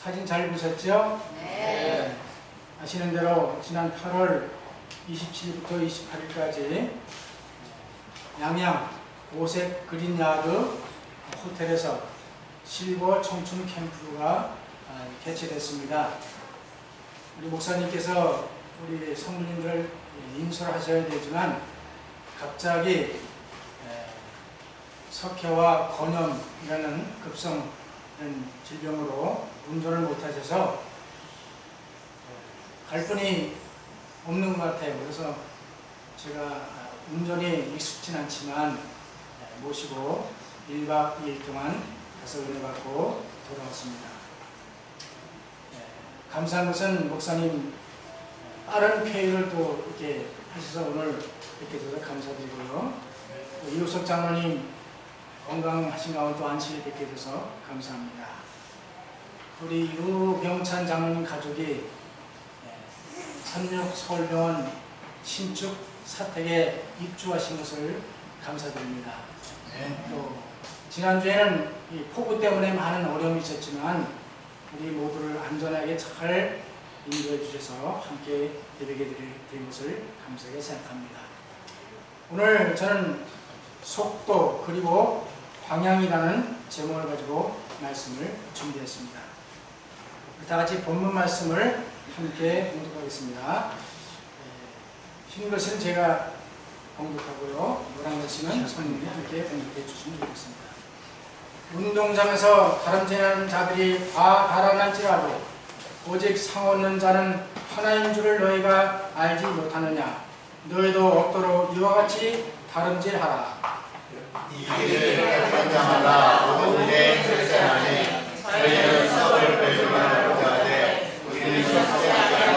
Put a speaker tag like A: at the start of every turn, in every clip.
A: 사진 잘 보셨죠?
B: 네.
A: 아시는 대로 지난 8월 27일부터 28일까지 양양 오색 그린야드 호텔에서 실버 청춘 캠프가 개최됐습니다. 우리 목사님께서 우리 성도님들을 인솔 하셔야 되지만 갑자기 석회와 건염이라는 급성 질병으로 운전을 못하셔서 갈 분이 없는 것 같아요. 그래서 제가 운전이 익숙진 않지만 모시고 1박 2일 동안 가서 은혜 받고 돌아왔습니다. 감사한 것은 목사님 빠른 쾌유를 또 이렇게 하셔서 오늘 이렇게 돼서 감사드리고요. 이우석 장로님 건강하신 가운데 또 안식일 뵙게 돼서 감사합니다. 우리 유병찬 장로님 가족이 삼육 서울병원 신축 사택에 입주하신 것을 감사드립니다. 또 지난주에는 이 폭우 때문에 많은 어려움이 있었지만 우리 모두를 안전하게 잘 인도해 주셔서 함께 예배게 드린 것을 감사하게 생각합니다. 오늘 저는 속도 그리고 방향이라는 제목을 가지고 말씀을 준비했습니다. 다 같이 본문 말씀을 함께 봉독하겠습니다. 흰 글씨는 제가 봉독하고요. 노란 글씨는 성님이 함께 봉독해 주시면 좋겠습니다. 운동장에서 다름질하는 자들이 다 달아날지라도 오직 상 얻는 자는 하나인 줄을 너희가 알지 못하느냐. 너희도 없도록 이와 같이 다름질하라.
C: 이 길을 결정하라. 모든 내 출세하니 저희는 썩을 배출하라고 하되 우리는 출세하지 않아.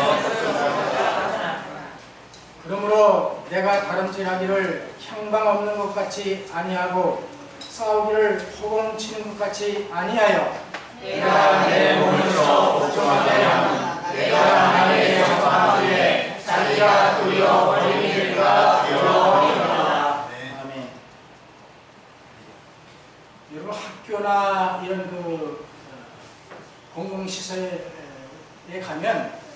A: 그러므로 내가 다름질하기를 향방 없는 것 같이 아니하고 싸우기를 호공치는 것 같이 아니하여
C: 내가 내 몸으로 복종하게 하면 내가 나에게 정하기에 자기가 두려워 버리니까 두려워하리라.
A: 아멘. 여러분 학교나 이런 그 공공시설에 가면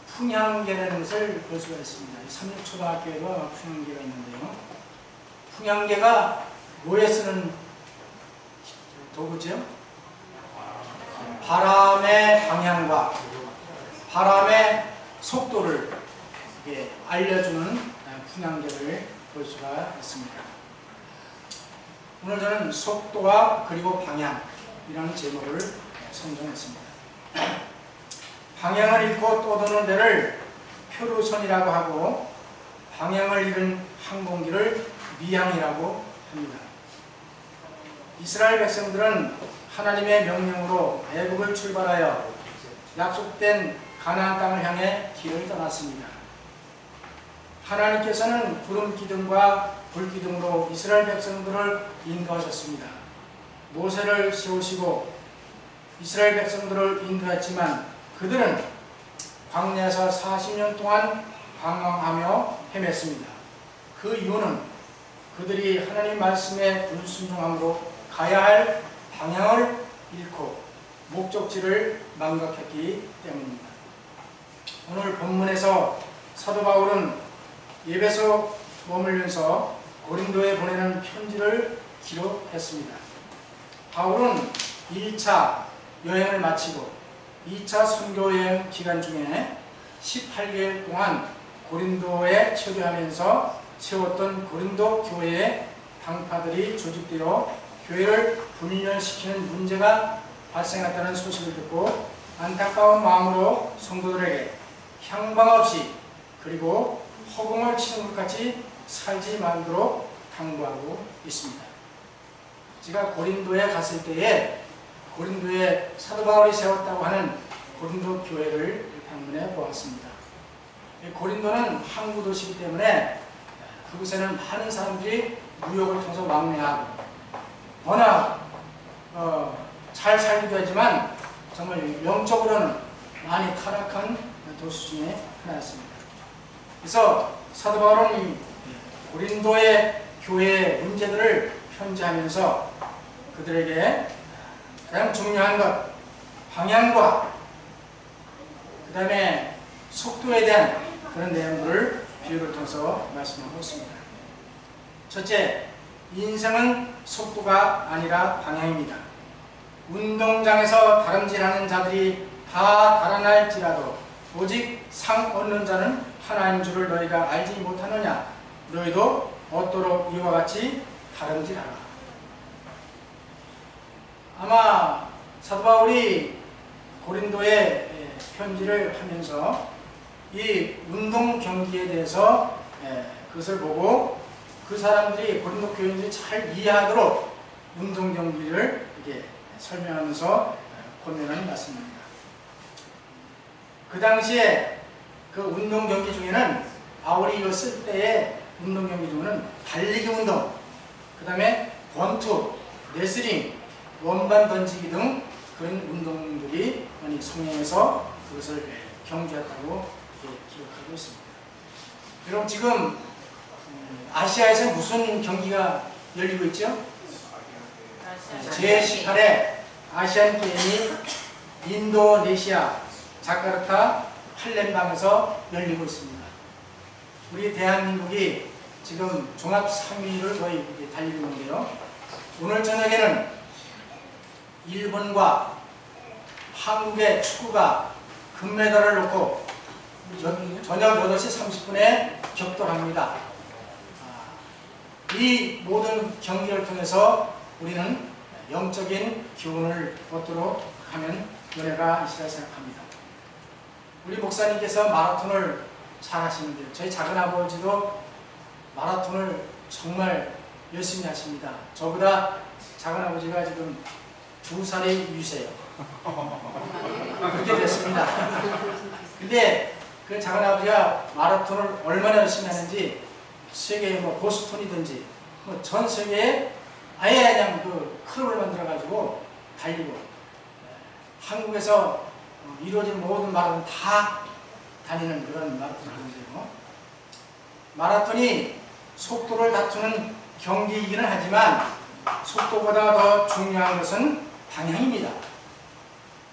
A: 풍향계라는 것을 볼 수가 있습니다. 삼육초등학교에도 풍향계가 있는데요. 풍향계가 뭐에 쓰는 도구죠? 바람의 방향과 바람의 속도를 알려주는 풍향계를 볼 수가 있습니다. 오늘 저는 속도와 그리고 방향이라는 제목을 선정했습니다. 방향을 잃고 떠도는 데를 표류선이라고 하고 방향을 잃은 항공기를 미항이라고 합니다. 이스라엘 백성들은 하나님의 명령으로 애국을 출발하여 약속된 가나안 땅을 향해 길을 떠났습니다. 하나님께서는 구름 기둥과 불 기둥으로 이스라엘 백성들을 인도하셨습니다. 모세를 세우시고 이스라엘 백성들을 인도했지만 그들은 광야에서 40년 동안 방황하며 헤맸습니다. 그 이유는 그들이 하나님 말씀에 불순종함으로 가야 할 방향을 잃고 목적지를 망각했기 때문입니다. 오늘 본문에서 사도 바울은 예배소 머물면서 고린도에 보내는 편지를 기록했습니다. 바울은 1차 여행을 마치고 2차 선교여행 기간 중에 18개월 동안 고린도에 체류하면서 세웠던 고린도 교회에 당파들이 조직되어 교회를 분열시키는 문제가 발생했다는 소식을 듣고 안타까운 마음으로 성도들에게 향방 없이 그리고 허공을 치는 것 같이 살지 말도록 당부하고 있습니다. 제가 고린도에 갔을 때에 고린도에 사도 바울이 세웠다고 하는 고린도 교회를 방문해 보았습니다. 고린도는 항구 도시이기 때문에 그곳에는 많은 사람들이 무역을 통해서 왕래하고 워낙 잘 살기도 하지만 정말 영적으로는 많이 타락한 도시 중에 하나였습니다. 그래서 사도 바울은 이 고린도의 교회의 문제들을 편지하면서 그들에게 가장 중요한 것, 방향과 그 다음에 속도에 대한 그런 내용들을 비유를 통해서 말씀하고 있습니다. 첫째, 인생은 속도가 아니라 방향입니다. 운동장에서 다름질하는 자들이 다 달아날지라도 오직 상 얻는 자는 하나인 줄을 너희가 알지 못하느냐. 너희도 얻도록 이와 같이 다름질하라. 아마 사도 바울이 고린도에 편지를 하면서 이 운동 경기에 대해서 그것을 보고 그 사람들이 고린도 교인들이 잘 이해하도록 운동 경기를 이렇게 설명하면서 권면하는 말씀입니다. 그 당시에 그 운동 경기 중에는 바울이 이거 쓸 때의 운동 경기 중에는 달리기 운동, 그 다음에 권투, 레슬링, 원반 던지기 등 그런 운동들이 많이 성행해서 그것을 경주했다고 기록하고 있습니다. 여러분 지금 아시아에서 무슨 경기가 열리고 있죠? 제18회 아시안 게임이 인도네시아 자카르타 팔렘방에서 열리고 있습니다. 우리 대한민국이 지금 종합 3위를 거의 달리고 있는데요. 오늘 저녁에는 일본과 한국의 축구가 금메달을 놓고 저녁 8시 30분에 격돌합니다. 이 모든 경기를 통해서 우리는 영적인 교훈을 얻도록 하면 은혜가 있으리라 생각합니다. 우리 목사님께서 마라톤을 잘 하시는데요. 저희 작은아버지도 마라톤을 정말 열심히 하십니다. 저보다 작은아버지가 지금 2살이 유세요. 그렇게 됐습니다. 근데 그 작은아버지가 마라톤을 얼마나 열심히 하는지 세계의 뭐 보스턴이든지 뭐 전 세계에 아예 그냥 그 클럽을 만들어가지고 달리고 한국에서 이루어진 모든 마라톤 다 다니는 그런 마라톤을 하는데요. 마라톤이 속도를 다투는 경기이기는 하지만 속도보다 더 중요한 것은 방향입니다.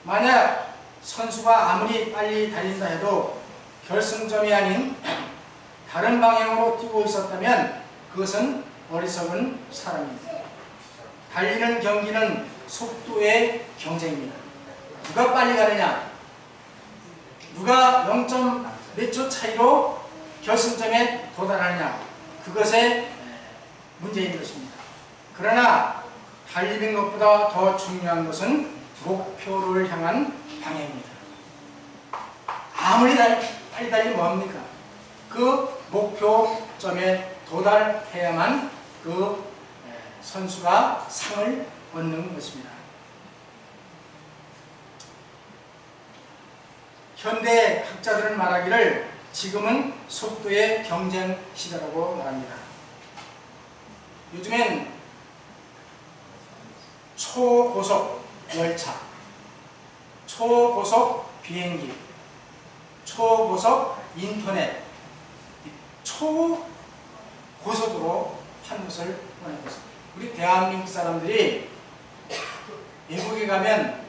A: 만약 선수가 아무리 빨리 달린다 해도 결승점이 아닌 다른 방향으로 뛰고 있었다면 그것은 어리석은 사람입니다. 달리는 경기는 속도의 경쟁입니다. 누가 빨리 가느냐, 누가 0. 몇 초 차이로 결승점에 도달하느냐, 그것의 문제인 것입니다. 그러나 달리는 것보다 더 중요한 것은 목표를 향한 방향입니다. 아무리 빨리 달리면 뭐합니까? 그 목표점에 도달해야만 그 선수가 상을 얻는 것입니다. 현대 학자들은 말하기를 지금은 속도의 경쟁 시대라고 말합니다. 요즘엔 초고속 열차, 초고속 비행기, 초고속 인터넷, 초고속으로 하는 것을 원하고 있습니다. 우리 대한민국 사람들이 외국에 가면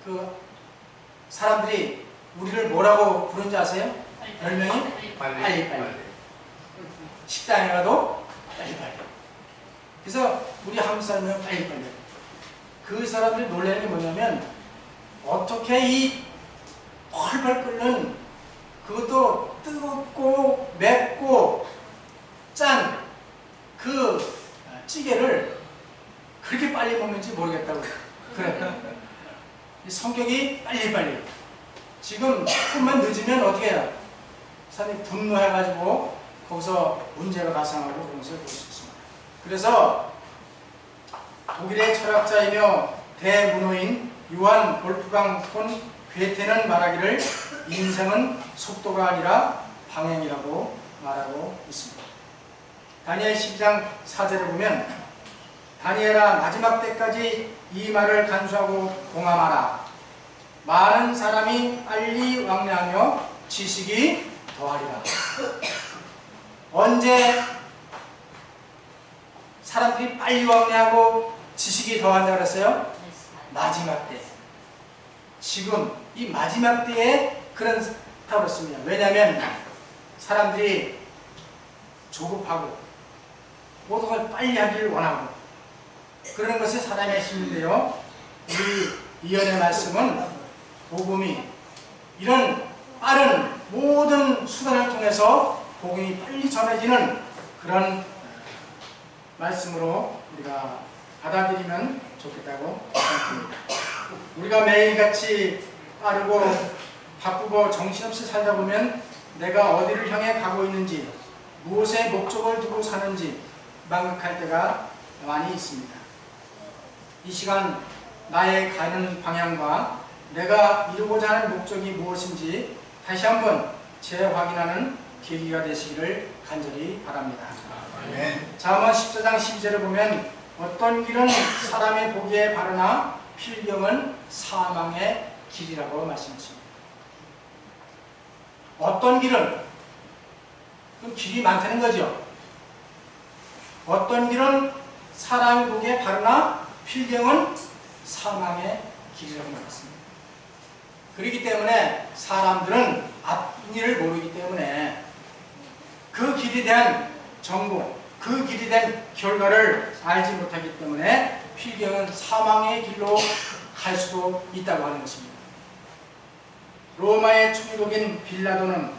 A: 그 사람들이 우리를 뭐라고 부르는지 아세요? 별명이? 빨리빨리. 식당에 가도 빨리빨리. 그래서 우리 한국 사람은 빨리빨리. 그 사람들이 놀라는 게 뭐냐면 어떻게 이 펄펄 끓는 그것도 뜨겁고 맵고 짠 그 찌개를 그렇게 빨리 먹는지 모르겠다고. 그래. 성격이 빨리빨리. 지금 조금만 늦으면 어떻게 해요? 사람이 분노해가지고 거기서 문제를 발생하고 그런 것을 볼 수 있습니다. 그래서 독일의 철학자이며 대문호인 요한 볼프강 폰 괴테는 말하기를 인생은 속도가 아니라 방향이라고 말하고 있습니다. 다니엘 12장 4절을 보면 다니엘아 마지막 때까지 이 말을 간수하고 공함하라. 많은 사람이 빨리 왕래하며 지식이 더하리라. 언제 사람들이 빨리 왕래하고 지식이 더한다 그랬어요? 마지막 때, 지금 이 마지막 때에 그렇다고 그렇습니다. 왜냐하면 사람들이 조급하고 모든 걸 빨리 하기를 원하고 그러는 것이 사람의 힘인데요. 우리 이언의 말씀은 복음이 이런 빠른 모든 수단을 통해서 복음이 빨리 전해지는 그런 말씀으로 우리가 받아들이면 좋겠다고 생각합니다. 우리가 매일같이 빠르고 바쁘고 정신없이 살다 보면 내가 어디를 향해 가고 있는지 무엇에 목적을 두고 사는지 망각할 때가 많이 있습니다. 이 시간 나의 가는 방향과 내가 이루고자 하는 목적이 무엇인지 다시 한번 재확인하는 계기가 되시기를 간절히 바랍니다. 잠언 14장 12절을 보면 어떤 길은 사람의 보기에 바르나 필경은 사망의 길이라고 말씀하십니다. 어떤 길은 그럼 길이 많다는 거죠. 어떤 길은 사람의 보기에 바르나 필경은 사망의 길이라고 말했습니다. 그렇기 때문에 사람들은 앞일을 모르기 때문에 그 길에 대한 정보, 그 길에 대한 결과를 알지 못하기 때문에 필경은 사망의 길로 갈 수도 있다고 하는 것입니다. 로마의 총독인 빌라도는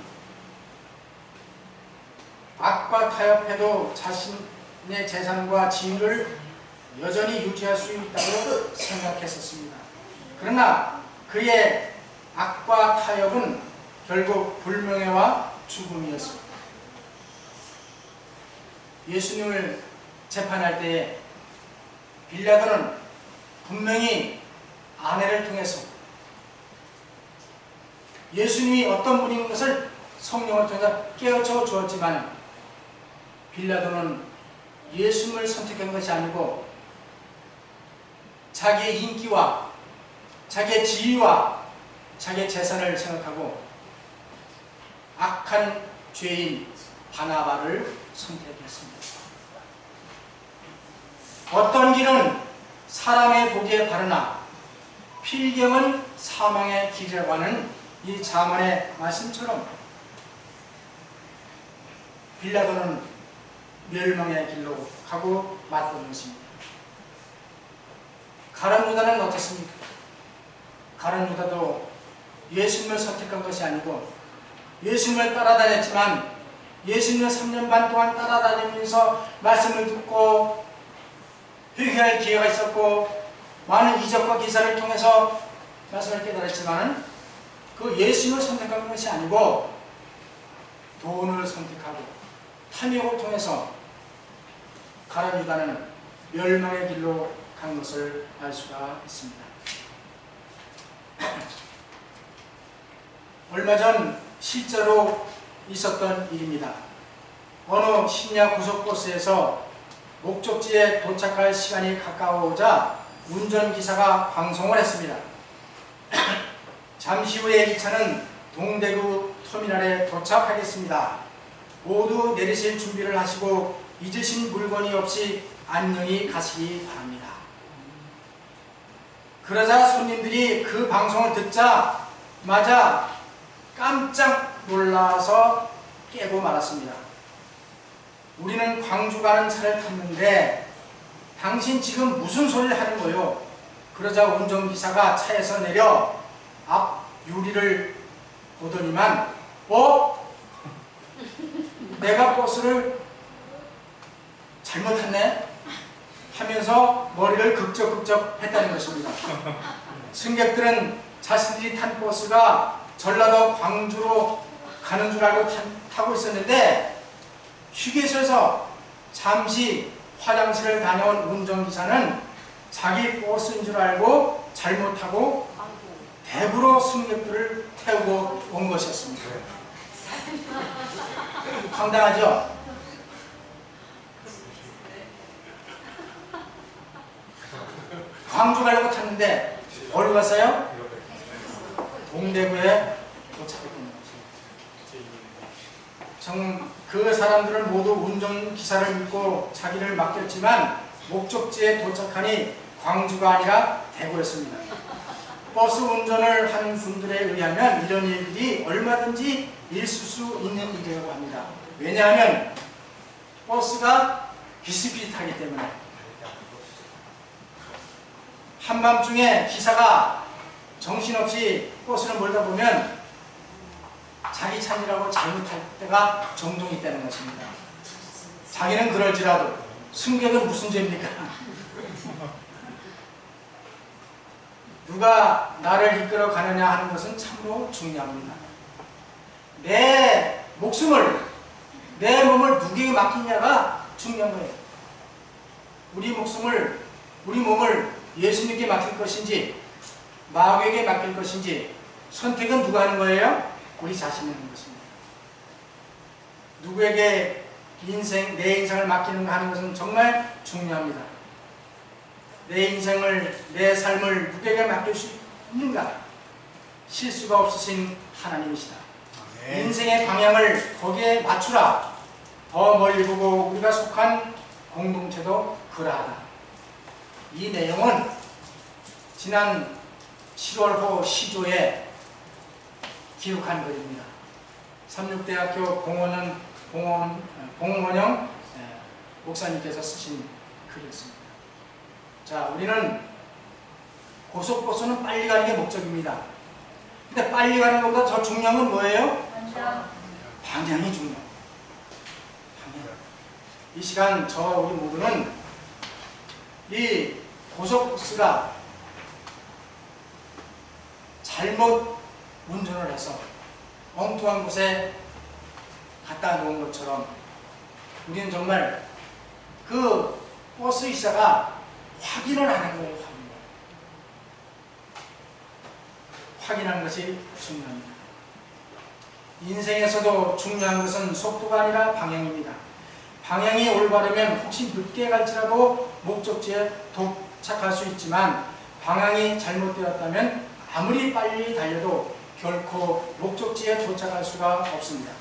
A: 악과 타협해도 자신의 재산과 지위를 여전히 유지할 수 있다고 생각했었습니다. 그러나 그의 악과 타협은 결국 불명예와 죽음이었습니다. 예수님을 재판할 때 빌라도는 분명히 아내를 통해서 예수님이 어떤 분인 것을 성령을 통해서 깨우쳐 주었지만 빌라도는 예수님을 선택한 것이 아니고 자기의 인기와 자기의 지위와 자기의 재산을 생각하고 악한 죄인 바나바를 선택했습니다. 어떤 길은 사람의 보기에 바르나 필경은 사망의 길이라고 하는 이 잠언의 말씀처럼 빌라도는 멸망의 길로 가고 맞던 것입니다. 가룟 유다는 어떻습니까? 가룟 유다도 예수님을 선택한 것이 아니고 예수님을 따라다녔지만 예수님을 3년 반 동안 따라다니면서 말씀을 듣고 회개할 기회가 있었고 많은 이적과 기사를 통해서 말씀을 깨달았지만 그 예수님을 선택한 것이 아니고 돈을 선택하고 탐욕을 통해서 가룟 유다는 멸망의 길로 간 것을 알 수가 있습니다. 얼마 전 실제로 있었던 일입니다. 어느 심야 고속버스에서 목적지에 도착할 시간이 가까워오자 운전기사가 방송을 했습니다. 잠시 후에 이 차는 동대구 터미널에 도착하겠습니다. 모두 내리실 준비를 하시고 잊으신 물건이 없이 안녕히 가시기 바랍니다. 그러자 손님들이 그 방송을 듣자마자 깜짝 놀라서 깨고 말았습니다. 우리는 광주 가는 차를 탔는데 당신 지금 무슨 소리를 하는 거요? 그러자 운전기사가 차에서 내려 앞 유리를 보더니만 내가 버스를 잘못 탔네? 하면서 머리를 극적극적 했다는 것입니다. 승객들은 자신들이 탄 버스가 전라도 광주로 가는 줄 알고 타고 있었는데 휴게소에서 잠시 화장실을 다녀온 운전기사는 자기 버스인 줄 알고 잘못 타고 대구로 승객들을 태우고 온 것이었습니다. 황당하죠? 광주 가려고 탔는데 어디로 갔어요? 동대구에 도착했던 거죠. 그 사람들은 모두 운전기사를 믿고 자기를 맡겼지만 목적지에 도착하니 광주가 아니라 대구였습니다. 버스 운전을 하는 분들에 의하면 이런 일들이 얼마든지 있을 수 있는 일이라고 합니다. 왜냐하면 버스가 비슷비슷하기 때문에. 한밤중에 기사가 정신없이 버스를 몰다 보면 자기 차이라고 잘못할 때가 종종 있다는 것입니다. 자기는 그럴지라도 승객은 무슨 죄입니까? 누가 나를 이끌어 가느냐 하는 것은 참으로 중요합니다. 내 목숨을, 내 몸을 누구에게 맡기냐가 중요한 거예요. 우리 목숨을, 우리 몸을 예수님께 맡길 것인지 마귀에게 맡길 것인지 선택은 누가 하는 거예요? 우리 자신이 하는 것입니다. 누구에게 내 인생을 맡기는가 하는 것은 정말 중요합니다. 내 인생을, 내 삶을 누구에게 맡길 수 있는가? 실수가 없으신 하나님이시다. 인생의 방향을 거기에 맞추라. 더 멀리 보고 우리가 속한 공동체도 그러하다. 이 내용은 지난 7월호 시조에 기록한 글입니다. 삼육대학교 공원영 목사님께서 쓰신 글이었습니다. 자, 우리는 고속버스는 빨리 가는 게 목적입니다. 근데 빨리 가는 것보다 더 중요한 건 뭐예요? 방향이 중요해요. 방향. 이 시간 저와 우리 모두는 이 고속버스가 잘못 운전을 해서 엉뚱한 곳에 갖다 놓은 것처럼 우리는 정말 그 버스 기사가 확인을 하는 거예요. 확인하는 것이 중요합니다. 인생에서도 중요한 것은 속도가 아니라 방향입니다. 방향이 올바르면 혹시 늦게 갈지라도 목적지에 도착할 수 있지만 방향이 잘못되었다면 아무리 빨리 달려도 결코 목적지에 도착할 수가 없습니다.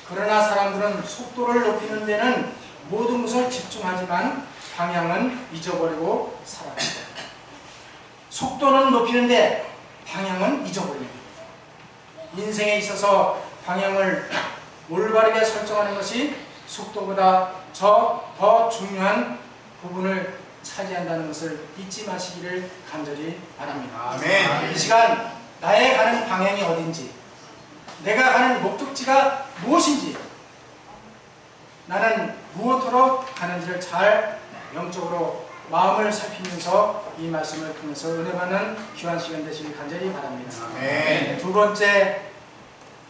A: 그러나 사람들은 속도를 높이는 데는 모든 것을 집중하지만 방향은 잊어버리고 살아갑니다. 속도는 높이는데 방향은 잊어버립니다. 인생에 있어서 방향을 올바르게 설정하는 것이 속도보다 더 중요한 부분을 차지한다는 것을 잊지 마시기를 간절히 바랍니다.
C: 아멘.
A: 이 시간 나의 가는 방향이 어딘지, 내가 가는 목적지가 무엇인지, 나는 무엇으로 가는지를 잘 영적으로 마음을 살피면서 이 말씀을 통해서 은혜받는 귀한 시간 되시길 간절히 바랍니다.
C: 아멘.
A: 두 번째,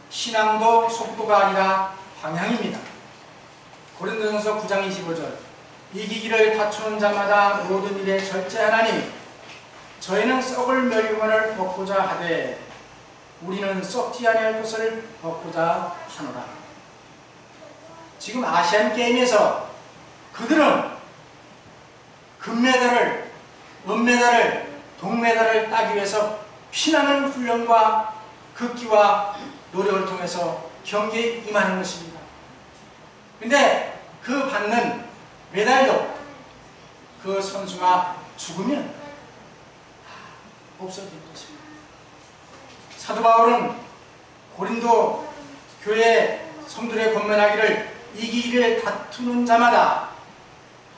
A: 신앙도 속도가 아니라 방향입니다. 고린도전서 9장 25절, 이기기를 다투는 자마다 모든 일에 절제하나니 저희는 썩을 멸관을 벗고자 하되 우리는 썩지 아니할 것을 벗고자 하노라. 지금 아시안게임에서 그들은 금메달을, 은메달을, 동메달을 따기 위해서 피나는 훈련과 극기와 노력을 통해서 경기에 임하는 것입니다. 근데 그 받는 메달도 그 선수가 죽으면 없어질 것입니다. 사도 바울은 고린도 교회 성도들의 권면하기를 이기기를 다투는 자마다,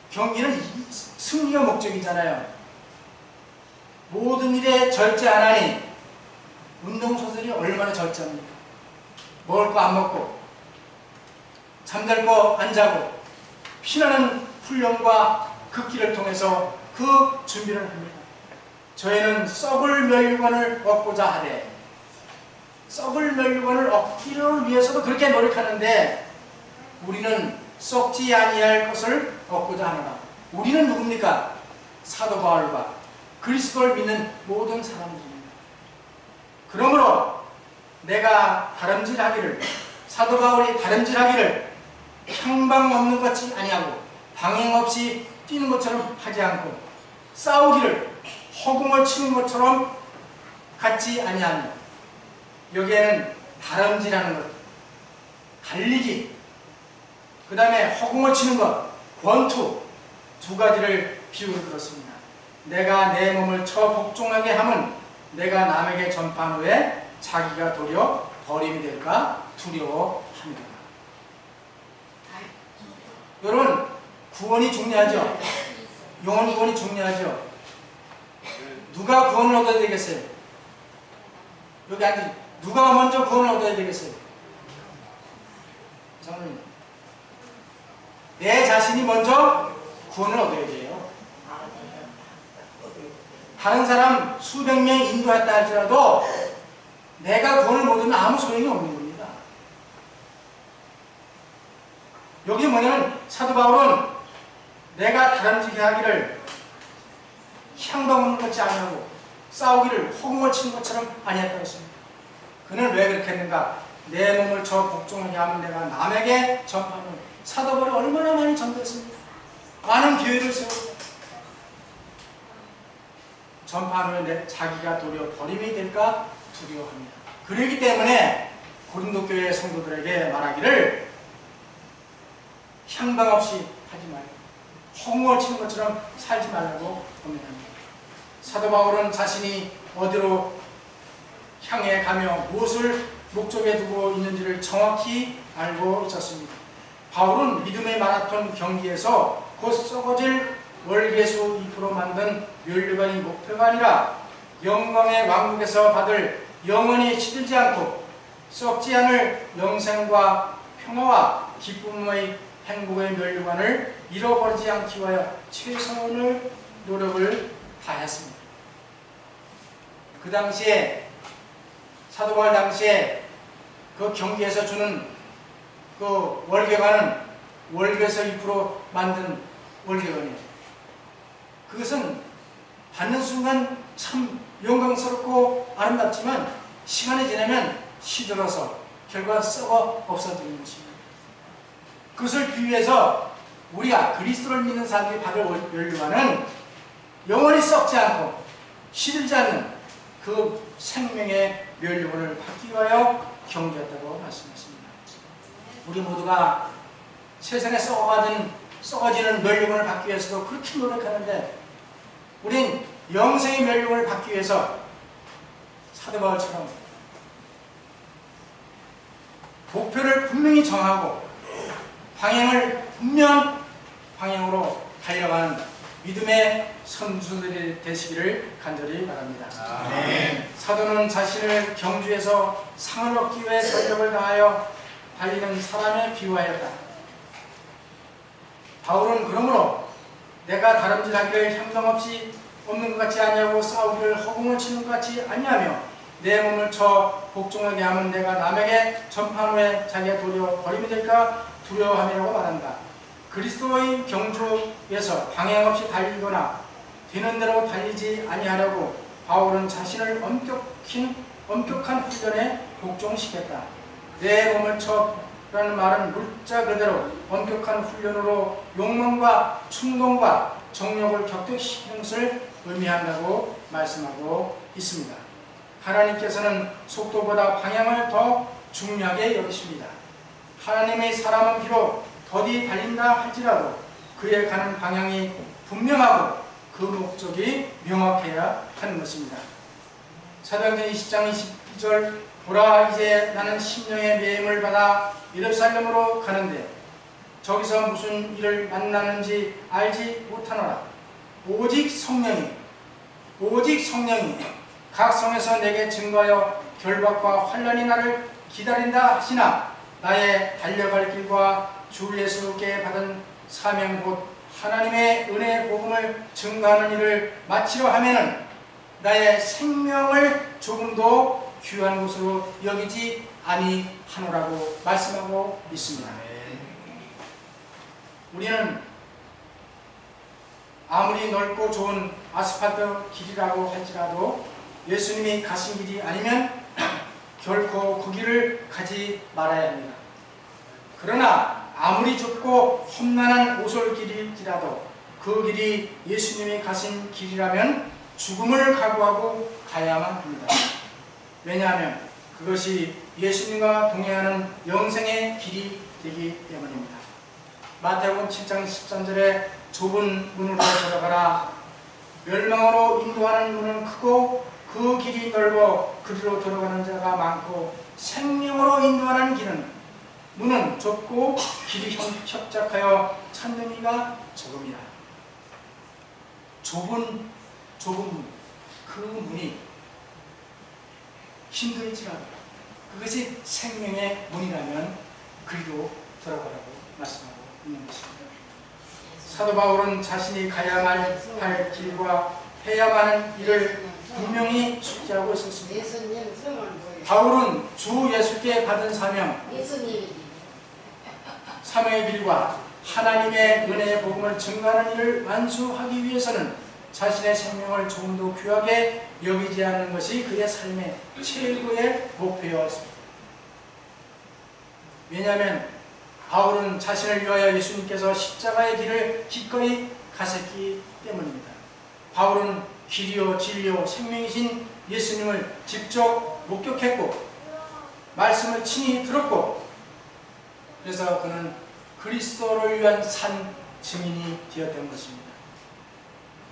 A: 경기는 승리가 목적이잖아요. 모든 일에 절제하나니, 운동선수들이 얼마나 절제합니까? 먹을 거 안 먹고, 잠잘 거 안 자고, 피나는 훈련과 극기를 통해서 그 준비를 합니다. 저희는 썩을 멸관을 얻고자 하되, 썩을 멸관을 얻기를 위해서도 그렇게 노력하는데 우리는 썩지 아니할 것을 얻고자 하노라. 우리는 누굽니까? 사도 바울과 그리스도를 믿는 모든 사람들입니다. 그러므로 내가 다름질하기를, 사도 바울이 다름질하기를 향방 없는 것이 아니하고 방향 없이 뛰는 것처럼 하지 않고 싸우기를 허공을 치는 것처럼 갖지 아니하며, 여기에는 다름질하는 것, 달리기, 그 다음에 허공을 치는 것, 권투, 두 가지를 비유로 들었습니다. 내가 내 몸을 쳐 복종하게 함은 내가 남에게 전파한 후에 자기가 도리어 버림이 될까 두려워합니다. 여러분, 구원이 중요하죠? 영혼 구원이 중요하죠? 누가 구원을 얻어야 되겠어요? 여기 앉으 누가 먼저 구원을 얻어야 되겠어요? 저는 내 자신이 먼저 구원을 얻어야 돼요. 다른 사람 수백 명 인도했다 할지라도 내가 구원을 못 얻으면 아무 소용이 없는 겁니다. 여기 뭐냐면 사도 바울은 내가 다름지게 하기를 향방을 걷지 아니하고 싸우기를 허공을 치는 것처럼 아니했다고 했습니다. 그는 왜 그렇게 했는가? 내 몸을 저 복종하게 하면 내가 남에게 전파하는 사도 바울이 얼마나 많이 전도했습니까? 많은 교회를 세웠고 전파하는 후에 자기가 도리어 버림이 될까 두려워합니다. 그렇기 때문에 고린도 교회 성도들에게 말하기를 향방 없이 하지 말고 허공을 치는 것처럼 살지 말라고 권면합니다. 사도 바울은 자신이 어디로 향해 가며 무엇을 목적에 두고 있는지를 정확히 알고 있었습니다. 바울은 믿음의 마라톤 경기에서 곧 썩어질 월계수 2% 만든 멸류관이 목표가 아니라 영광의 왕국에서 받을 영원히 시들지 않고 썩지 않을 영생과 평화와 기쁨의 행복의 멸류관을 잃어버리지 않기 위하여 최선의 노력을 다했습니다. 그 당시에 사도 바울 당시에 그 경기에서 주는 그 월계관은 월계에서 2% 만든 월계관이에요. 그것은 받는 순간 참 영광스럽고 아름답지만 시간이 지나면 시들어서 결과 썩어 없어지는 것입니다. 그것을 비유해서 우리가 그리스도를 믿는 사람들이 받을 멸류관은 영원히 썩지 않고 시들지 않는 그 생명의 멸류관을 받기 위하여 경주했다고 말씀하십니다. 우리 모두가 세상에 썩어지는 멸류관을 받기 위해서도 그렇게 노력하는데 우린 영생의 멸류관을 받기 위해서 사도 바울처럼 목표를 분명히 정하고 방향을 분명한 방향으로 달려가는 믿음의 선수들이 되시기를 간절히 바랍니다.
C: 아멘.
A: 사도는 자신을 경주에서 상을 얻기 위해 전력을 다하여 달리는 사람에 비유하였다. 바울은 그러므로 내가 다름질하기를 형통없이 없는 것 같지 아니하고 싸우기를 허공을 치는 것 같이 아니하며 내 몸을 쳐 복종하게 하면 내가 남에게 전파한 후에 자기가 도리어 버림이 될까 두려워함이라고 말한다. 그리스도의 경주에서 방향 없이 달리거나 되는 대로 달리지 아니하려고 바울은 자신을 엄격한 훈련에 복종시켰다. 내 몸을 쳐라는 말은 물자 그대로 엄격한 훈련으로 욕망과 충동과 정욕을 격퇴시키는 것을 의미한다고 말씀하고 있습니다. 하나님께서는 속도보다 방향을 더 중요하게 여기십니다. 하나님의 사람은 비록 더디 달린다 할지라도 그의 가는 방향이 분명하고 그 목적이 명확해야 하는 것입니다. 사도행전 20장 22절 보라 이제 나는 심령의 매임을 받아 예루살렘으로 가는데 저기서 무슨 일을 만나는지 알지 못하노라. 오직 성령이 각 성에서 내게 증거하여 결박과 환난이 나를 기다린다 하시나 나의 달려갈 길과 주 예수께 받은 사명 곧 하나님의 은혜의 복음을 증거하는 일을 마치려 하면은 나의 생명을 조금도 귀한 것으로 여기지 아니하노라고 말씀하고 있습니다. 우리는 아무리 넓고 좋은 아스팔트 길이라고 할지라도 예수님이 가신 길이 아니면 결코 그 길을 가지 말아야 합니다. 그러나 아무리 좁고 험난한 오솔길일지라도 그 길이 예수님이 가신 길이라면 죽음을 각오하고 가야만 합니다. 왜냐하면 그것이 예수님과 동행하는 영생의 길이 되기 때문입니다. 마태복음 7장 13절에 좁은 문으로 들어가라 멸망으로 인도하는 문은 크고 그 길이 넓어 그리로 들어가는 자가 많고 생명으로 인도하는 길은 문은 좁고 길이 협착하여 찾는 이가 적음이라. 좁은 문, 그 문이 힘들지라도 그것이 생명의 문이라면 그리로 들어가라고 말씀하고 있는 것입니다. 사도 바울은 자신이 가야만 할 길과 해야만 하는 일을 분명히 숙지하고 있었습니다. 바울은 주 예수께 받은 사명의 길과 하나님의 은혜의 복음을 증거하는 일을 완수하기 위해서는 자신의 생명을 조금 더 귀하게 여기지 않는 것이 그의 삶의 최고의 목표였습니다. 왜냐하면 바울은 자신을 위하여 예수님께서 십자가의 길을 기꺼이 가셨기 때문입니다. 바울은 길이요 진리요 생명이신 예수님을 직접 목격했고 말씀을 친히 들었고 그래서 그는 그리스도를 위한 산 증인이 되었던 것입니다.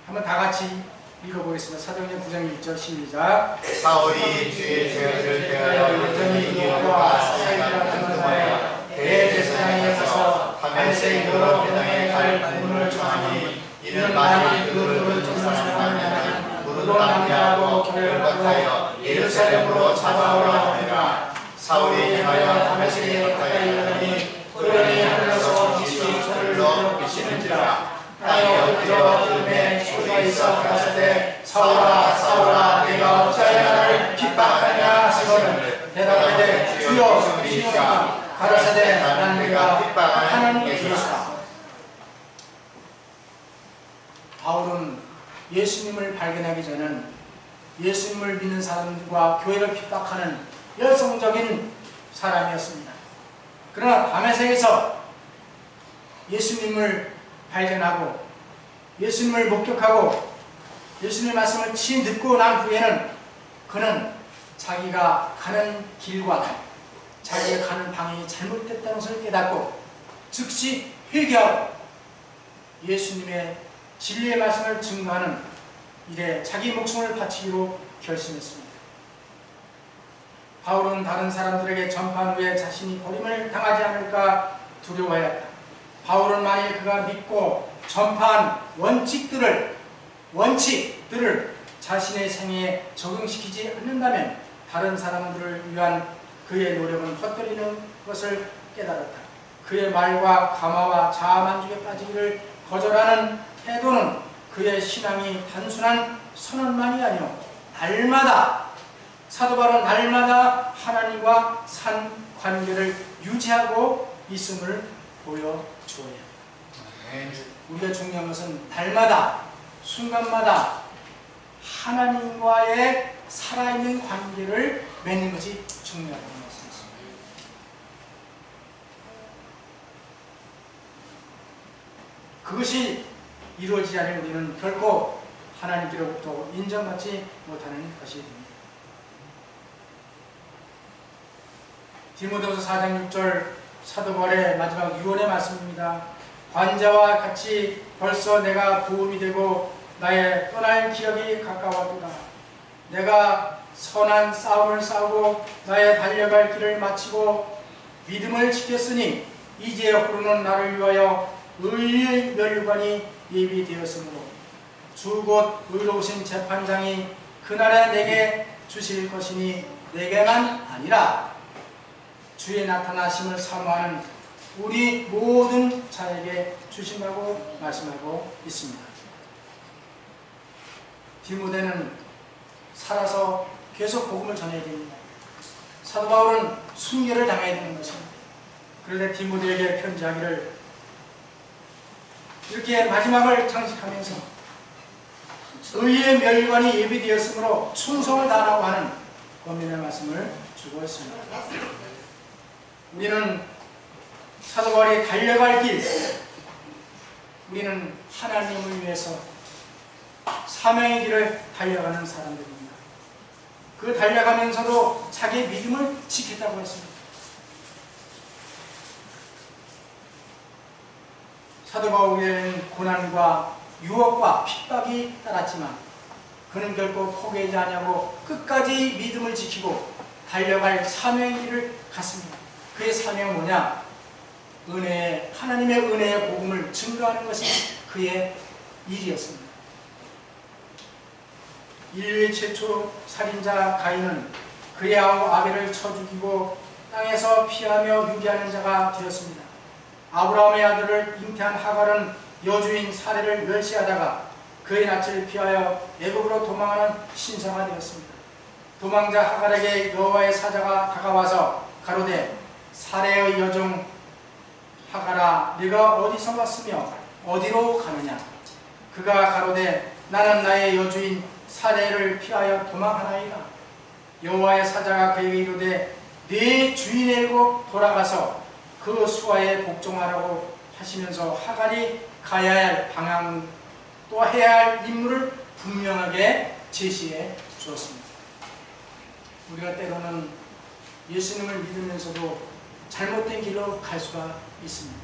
A: 한번 다 같이 읽어보겠습니다. 사도행전 9장 1절 시작.
C: 사울이 주의 죄를 대하여 여전히 이어와 사이가 등등하여 대제사장에 가서 다메섹 여러 회당에 갈 공문을 청하니 이는 만일 그들을 전사하면 무릇 남대하고 결박하여 예루살렘으로 잡아오라 하니라. 사울이 행하여 다메섹에 가까이 이르더니 소련이 하늘에서 빛이 저를 넣어 비치는지라. 땅에 엎드려 들음에 소리가 있어 가라사대 사울아 사울아 내가 어찌하여 나를 핍박하냐 하시거늘 대답하되 주여 주시옵소서. 가라사대 나는 내가 핍박하는 예수라. 바울은 예수님을 발견하기 전엔 예수님을 믿는 사람들과 교회를 핍박하는 열성적인 사람이었습니다. 그러나 다메섹에서 예수님을 발견하고 예수님을 목격하고 예수님의 말씀을 친히 듣고 난 후에는 그는 자기가 가는 길과 자기가 가는 방향이 잘못됐다는 것을 깨닫고 즉시 회개하고 예수님의 진리의 말씀을 증거하는 일에 자기 목숨을 바치기로 결심했습니다. 바울은 다른 사람들에게 전파한 후에 자신이 버림을 당하지 않을까 두려워했다. 바울은 만일 그가 믿고 전파한 원칙들을 자신의 생애에 적용시키지 않는다면 다른 사람들을 위한 그의 노력은 헛되리는 것을 깨달았다. 그의 말과 감화와 자아만족에 빠지기를 거절하는 태도는 그의 신앙이 단순한 선언만이 아니오 날마다 사도 바울은 날마다 하나님과 산 관계를 유지하고 있음을 보여주어야 합니다. 우리가 중요한 것은 날마다 순간마다 하나님과의 살아있는 관계를 맺는 것이 중요하다는 말씀이십니다. 그것이 이루어지지 않으면 우리는 결코 하나님께로부터 인정받지 못하는 것이 됩니다. 디모데후서 4장 6절 사도 바울의 마지막 유언의 말씀입니다. 관자와 같이 벌써 내가 부음이 되고 나의 떠날 기억이 가까웠도다. 내가 선한 싸움을 싸우고 나의 달려갈 길을 마치고 믿음을 지켰으니 이제 앞으로는 나를 위하여 의의 멸관이 예비되었으므로 주 곧 의로우신 재판장이 그날에 내게 주실 것이니 내게만 아니라 주의 나타나심을 사모하는 우리 모든 자에게 주신다고 말씀하고 있습니다. 디모데는 살아서 계속 복음을 전해야 됩니다. 사도 바울은 순교를 당해야 되는 것입니다. 그런데 디모데에게 편지하기를 이렇게 마지막을 장식하면서 의의 멸관이 예비되었으므로 충성을 다하라고 하는 권면의 말씀을 주고 있습니다. 우리는 사도 바울이 달려갈 길, 우리는 하나님을 위해서 사명의 길을 달려가는 사람들입니다. 그 달려가면서도 자기의 믿음을 지켰다고 했습니다. 사도 바울에게는 고난과
A: 유혹과 핍박이 따랐지만 그는 결코 포기하지 아니하고 끝까지 믿음을 지키고 달려갈 사명의 길을 갔습니다. 그의 사명은 뭐냐? 하나님의 은혜의 복음을 증거하는 것이 그의 일이었습니다. 인류의 최초 살인자 가인은 그의 아우 아벨을 쳐 죽이고 땅에서 피하며 유기하는 자가 되었습니다. 아브라함의 아들을 잉태한 하갈은 여주인 사레를 멸시하다가 그의 낯을 피하여 애굽으로 도망하는 신사가 되었습니다. 도망자 하갈에게 여호와의 사자가 다가와서 가로되 사레의 여종 하갈아 네가 어디서 왔으며 어디로 가느냐? 그가 가로되 나는 나의 여주인 사레를 피하여 도망하나이다. 여호와의 사자가 그에게 이르되 네 주인에게로 돌아가서 그 수하에 복종하라고 하시면서 하갈이 가야 할 방향 또 해야 할 임무를 분명하게 제시해 주었습니다. 우리가 때로는 예수님을 믿으면서도 잘못된 길로 갈 수가 있습니다.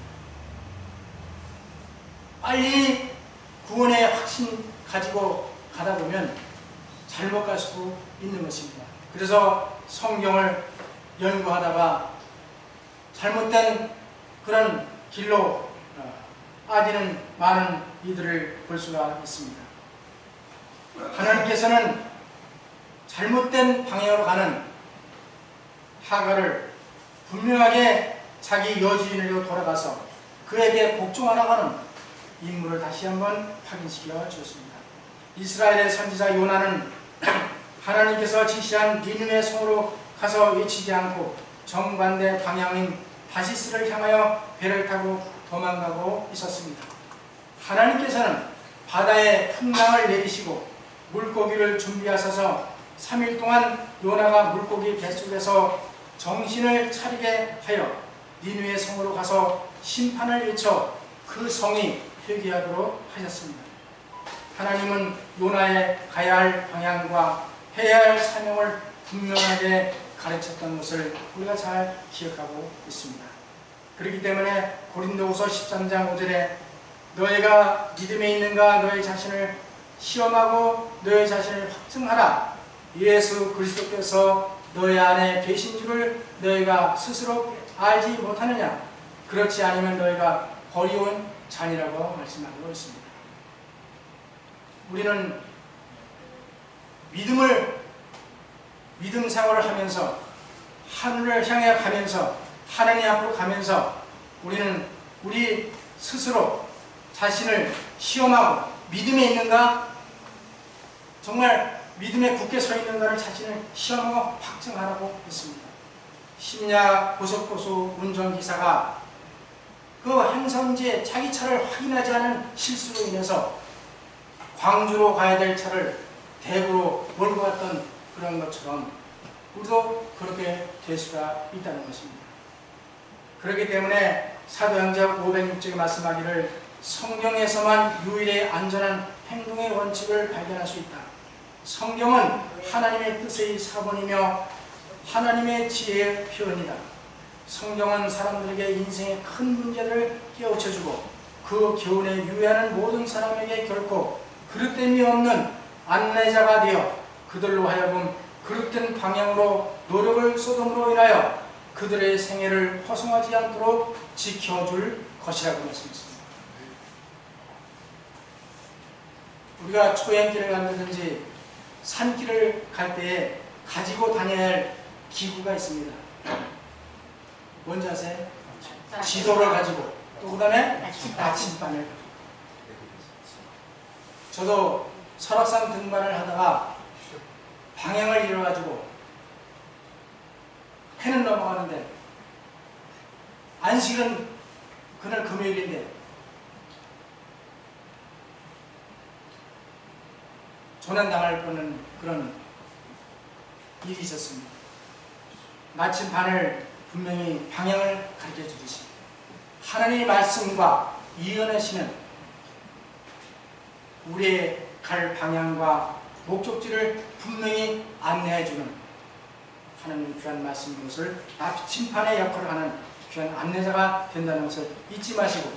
A: 빨리 구원의 확신 가지고 가다 보면 잘못 갈 수도 있는 것입니다. 그래서 성경을 연구하다가 잘못된 그런 길로 빠지는 많은 이들을 볼 수가 있습니다. 하나님께서는 잘못된 방향으로 가는 하갈을 분명하게 자기 여주인으로 돌아가서 그에게 복종하라고 하는 임무를 다시 한번 확인시켜 주었습니다. 이스라엘의 선지자 요나는 하나님께서 지시한 니느웨 성으로 가서 외치지 않고 정반대 방향인 다시스를 향하여 배를 타고 도망가고 있었습니다. 하나님께서는 바다에 풍랑을 내리시고 물고기를 준비하셔서 3일 동안 요나가 물고기 뱃속에서 정신을 차리게 하여 니느웨 성으로 가서 심판을 외쳐 그 성이 회개하도록 하셨습니다. 하나님은 요나의 가야 할 방향과 해야 할 사명을 분명하게 가르쳤던 것을 우리가 잘 기억하고 있습니다. 그렇기 때문에 고린도후서 13장 5절에 너희가 믿음에 있는가 너희 자신을 시험하고 너희 자신을 확증하라. 예수 그리스도께서 너희 안에 계신 줄을 너희가 스스로 알지 못하느냐. 그렇지 않으면 너희가 버리온 잔이라고 말씀하고 있습니다. 우리는 믿음 생활을 하면서 하늘을 향해 가면서 하나님 앞으로 가면서 우리는 우리 스스로 자신을 시험하고 믿음에 있는가 정말 믿음에 굳게 서 있는가를 자신을 시험하고 확증하라고 했습니다. 심야 고속버스 운전기사가 그 행선지에 자기 차를 확인하지 않은 실수로 인해서 광주로 가야 될 차를 대구로 몰고 갔던 그런 것처럼 우리도 그렇게 될 수가 있다는 것입니다. 그렇기 때문에 사도행전 506쪽에 말씀하기를 성경에서만 유일의 안전한 행동의 원칙을 발견할 수 있다. 성경은 하나님의 뜻의 사본이며 하나님의 지혜의 표현이다. 성경은 사람들에게 인생의 큰 문제를 깨우쳐주고 그 교훈에 유의하는 모든 사람에게 결코 그릇됨이 없는 안내자가 되어 그들로 하여금 그릇된 방향으로 노력을 쏟음으로 인하여 그들의 생애를 허송하지 않도록 지켜줄 것이라고 말씀했습니다. 우리가 초행길을 간다든지 산길을 갈 때에 가지고 다녀야 할 기구가 있습니다. 뭔지 아세요? 지도를 가지고 또 그 다음에 나침반을. 저도 설악산 등반을 하다가 방향을 잃어가지고 해는 넘어가는데 안식은 그날 금요일인데 조난당할 뻔한 그런 일이 있었습니다. 나침반을 분명히 방향을 가르쳐 주듯이 하나님의 말씀과 이어내시는 우리의 갈 방향과 목적지를 분명히 안내해주는 하나님의 귀한 말씀인 것을 나침반의 역할을 하는 귀한 안내자가 된다는 것을 잊지 마시고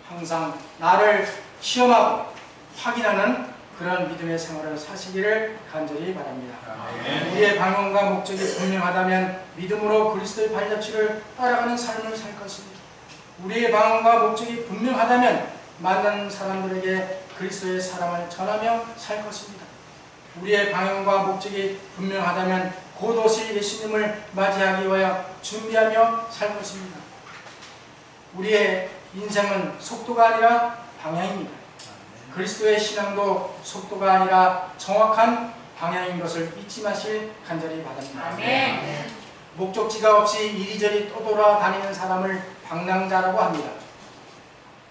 A: 항상 나를 시험하고 확인하는 그런 믿음의 생활을 사시기를 간절히 바랍니다.
C: 아멘.
A: 우리의 방향과 목적이 분명하다면 믿음으로 그리스도의 발자취를 따라가는 삶을 살 것입니다. 우리의 방향과 목적이 분명하다면 만나는 사람들에게 그리스도의 사랑을 전하며 살 것입니다. 우리의 방향과 목적이 분명하다면 곧 오실 예수님을 맞이하기 위하여 준비하며 살 것입니다. 우리의 인생은 속도가 아니라 방향입니다. 그리스도의 신앙도 속도가 아니라 정확한 방향인 것을 잊지 마실 간절히 바랍니다.
B: 아멘.
A: 목적지가 없이 이리저리 떠돌아다니는 사람을 방랑자라고 합니다.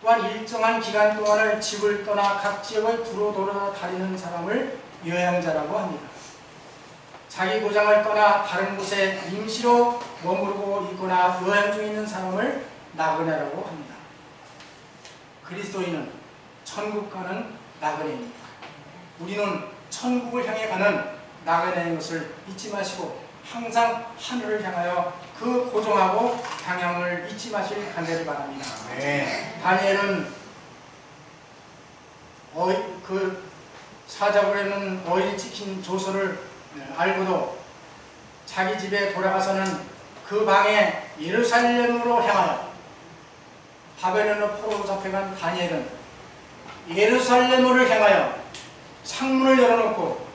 A: 또한 일정한 기간 동안을 집을 떠나 각 지역을 두루 돌아다니는 사람을 여행자라고 합니다. 자기 고장을 떠나 다른 곳에 임시로 머무르고 있거나 여행 중에 있는 사람을 나그네라고 합니다. 그리스도인은 천국 가는 나그네입니다. 우리는 천국을 향해 가는 나그네인 것을 잊지 마시고 항상 하늘을 향하여 그 고정하고 방향을 잊지 마실 간절히 바랍니다.
C: 아멘.
A: 다니엘은 그 사자굴에는 어일 찍힌 조서를 알고도 자기 집에 돌아가서는 그 방에 예루살렘으로 향하여 바벨론으로 포로로 잡혀간 다니엘은 예루살렘을 향하여 창문을 열어놓고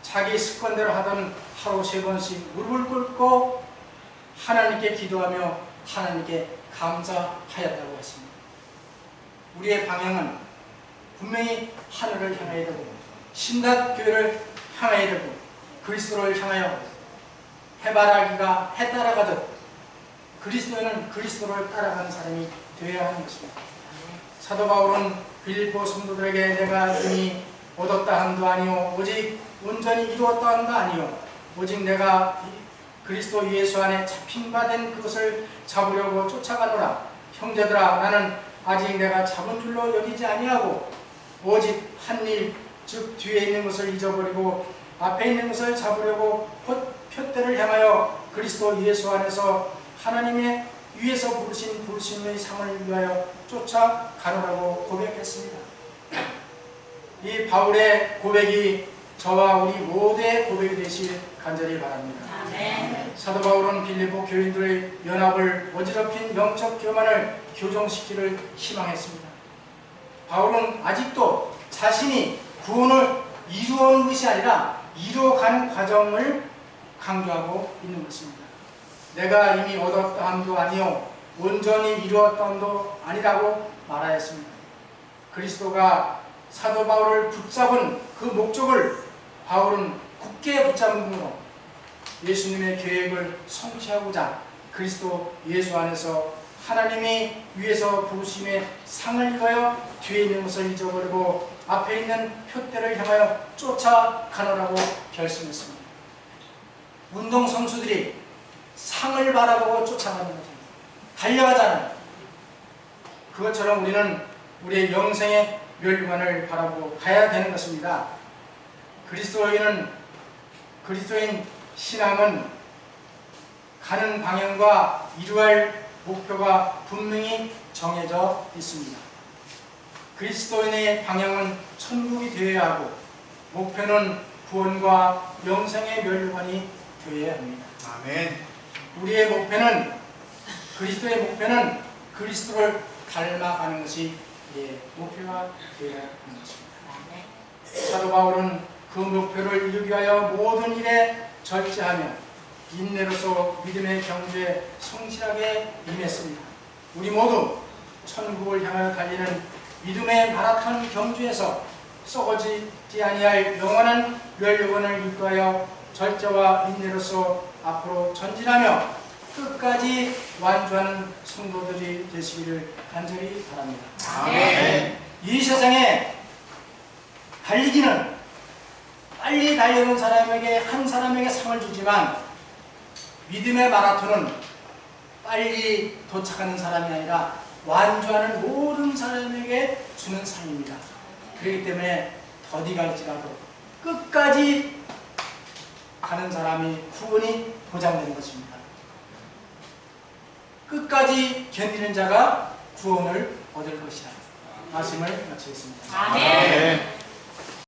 A: 자기 습관대로 하던 하루 3번씩 무릎을 꿇고 하나님께 기도하며 하나님께 감사하였다고 했습니다. 우리의 방향은 분명히 하늘을 향해야 되고 신닫교회를 향해야 되고 그리스도를 향하여 해바라기가 해 따라가듯 그리스도는 그리스도를 따라가는 사람이 되어야 하는 것입니다. 사도 바울은 빌립보 성도들에게 내가 이미 얻었다 한도 아니요 오직 온전히 이루었다 한도 아니요 오직 내가 그리스도 예수 안에 잡힌 바 된 그것을 잡으려고 쫓아가노라. 형제들아 나는 아직 내가 잡은 줄로 여기지 아니하고 오직 한 일 즉 뒤에 있는 것을 잊어버리고 앞에 있는 것을 잡으려고 표대를 향하여 그리스도 예수 안에서 하나님의 위에서 부르신 부르심의 상을 위하여 쫓아가노라고 고백했습니다. 이 바울의 고백이 저와 우리 모두의 고백이 되실 간절히 바랍니다.
B: 아멘.
A: 사도 바울은 빌립보 교인들의 연합을 어지럽힌 영적 교만을 교정시키기를 희망했습니다. 바울은 아직도 자신이 구원을 이루어온 것이 아니라 이루어가는 과정을 강조하고 있는 것입니다. 내가 이미 얻었다 함도 아니요 온전히 이루었다 함도 아니라고 말하였습니다. 그리스도가 사도 바울을 붙잡은 그 목적을 바울은 굳게 붙잡음으로 예수님의 계획을 성취하고자 그리스도 예수 안에서 하나님이 위에서 부르심의 상을 입어여 뒤에 있는 것을 잊어버리고 앞에 있는 표대를 향하여 쫓아가노라고 결심했습니다. 운동선수들이 상을 바라보고 쫓아가는 거죠. 달려가잖아요. 그것처럼 우리는 우리의 영생의 멸관을 바라보고 가야 되는 것입니다. 그리스도인 신앙은 가는 방향과 이루어야 목표가 분명히 정해져 있습니다. 그리스도인의 방향은 천국이 되어야 하고 목표는 구원과 영생의 멸관이 되어야 합니다.
C: 아멘.
A: 우리의 목표는 그리스도의 목표는 그리스도를 닮아가는 것이 우리의 목표가 되어야 하는 것입니다. 사도 바울은 그 목표를 이루기 위하여 모든 일에 절제하며 인내로서 믿음의 경주에 성실하게 임했습니다. 우리 모두 천국을 향하여 달리는 믿음의 마라톤 경주에서 썩어지지 아니할 영원한 멸류관을 입고하여 절제와 인내로서 앞으로 전진하며 끝까지 완주하는 성도들이 되시기를 간절히 바랍니다.
C: 아멘.
A: 이 세상에 달리기는 빨리 달려는 사람에게 한 사람에게 상을 주지만 믿음의 마라톤은 빨리 도착하는 사람이 아니라 완주하는 모든 사람에게 주는 상입니다. 그렇기 때문에 더디 갈지라도 끝까지 가는 사람이 구원이 보장되는 것입니다. 끝까지 견디는 자가 구원을 얻을 것이다. 말씀을 마치겠습니다.
B: 아멘.